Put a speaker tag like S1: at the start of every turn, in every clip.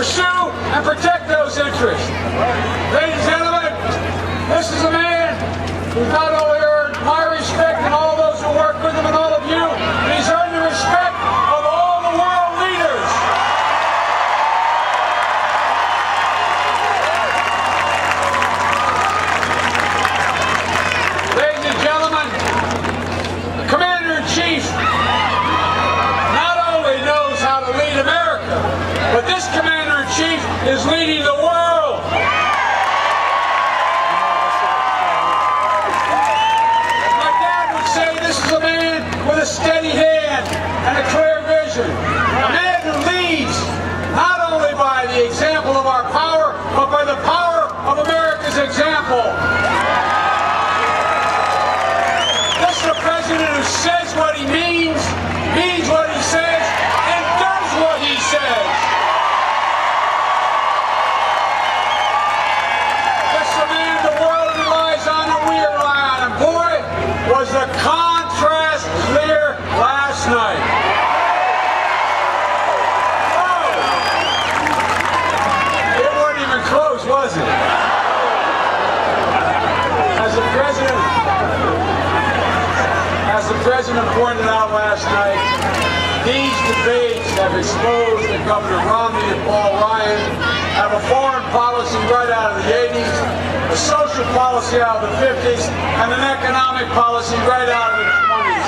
S1: pursue and protect those interests. Ladies and gentlemen, this is a man who's not only earned my respect and all those who work with him and all of you, but he's earned the respect of all the world leaders. Ladies and gentlemen, the Commander-in-Chief not only knows how to lead America, but this Commander-in-Chief is leading the world. As my dad would say, this is a man with a steady hand and a clear vision. A man who leads not only by the example of our power, but by the power of America's example. This is a president who says what he means what he says, and does what he says. This is a man the world relies on and we rely on. And boy, was the contrast clear last night. Oh! It wasn't even close, was it? As the President pointed out last night, these debates have exposed that Governor Romney and Paul Ryan have a foreign policy right out of the 80s, a social policy out of the 50s, and an economic policy right out of the 20s.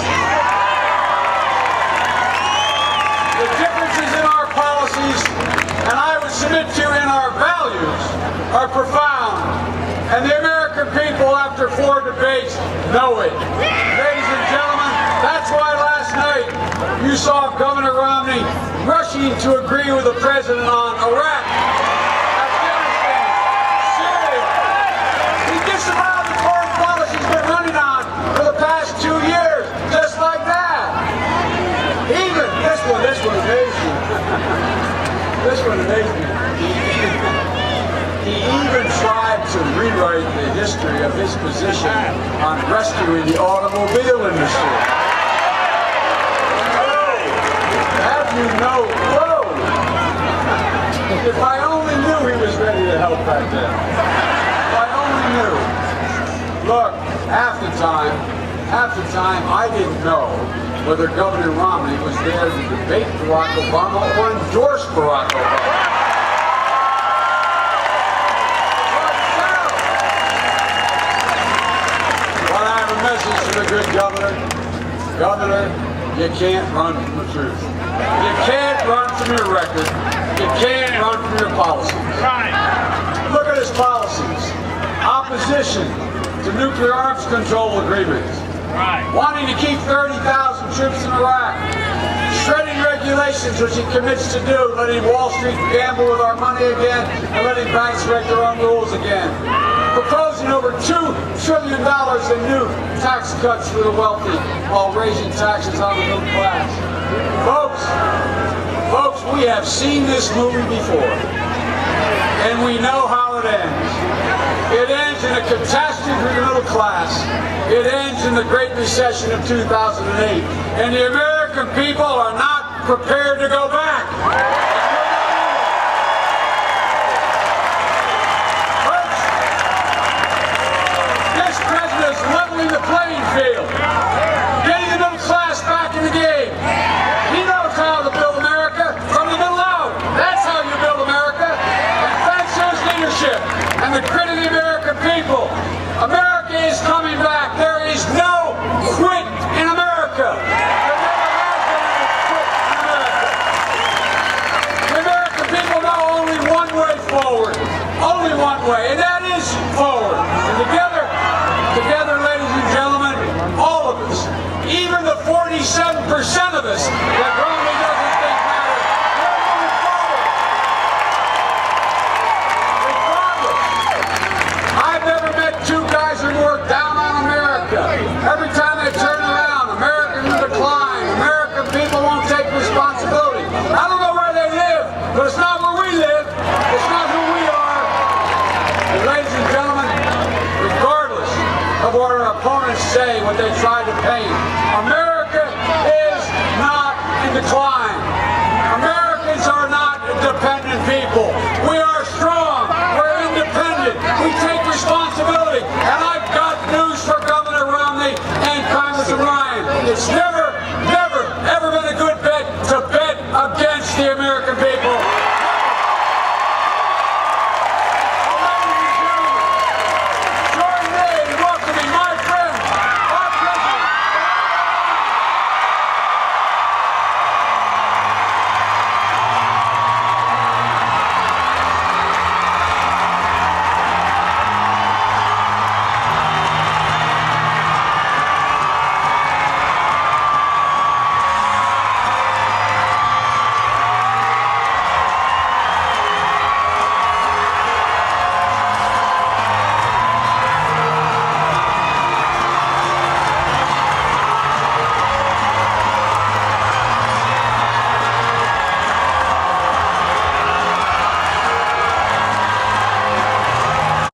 S1: The differences in our policies, and I would submit to you in our values, are profound. And the American people, after 4 debates, know it. Ladies and gentlemen, that's why last night you saw Governor Romney rushing to agree with the President on Iraq, Afghanistan, Syria. He disavowed the foreign policy he's been running on for the past 2 years, just like that. Even, this one amazed me. This one amazed me. He even tried to rewrite the history of his position on rescuing the automobile industry. Have you know? Whoa! If I only knew he was ready to help back then. If I only knew. Look, half the time I didn't know whether Governor Romney was there to debate Barack Obama or endorse Barack Obama. Message to the good governor. Governor, you can't run from the truth. You can't run from your record. You can't run from your policies. Right. Look at his policies. Opposition to nuclear arms control agreements. Right. Wanting to keep 30,000 troops in Iraq. Shredding regulations, which he commits to do, letting Wall Street gamble with our money again, and letting banks write their own rules again. Proposing over $2 trillion in new tax cuts for the wealthy while raising taxes on the middle class. Folks, we have seen this movie before, and we know how it ends. It ends in a catastrophe for the middle class. It ends in the Great Recession of 2008, and the American people are not prepared to go back. Leveling the playing field, getting the middle class back in the game. He knows how to build America from the middle out. That's how you build America. And thanks to his leadership and the grit of the American people, America is coming back. There is no quit in America. There never has been any quit in America. The American people know only one way forward. Only one way, and that is forward. And together, ladies and gentlemen, all of us, even the 47% of us that Romney doesn't think matter, we're moving forward. Regardless, I've never met 2 guys who were down on America. Every time they turn around, Americans decline. American people won't take responsibility. I don't know where they live, but it's not where we live. It's not who we are. And ladies and gentlemen, regardless of what our opponents say, what they try to paint, America is not in decline. Americans are not dependent people. We are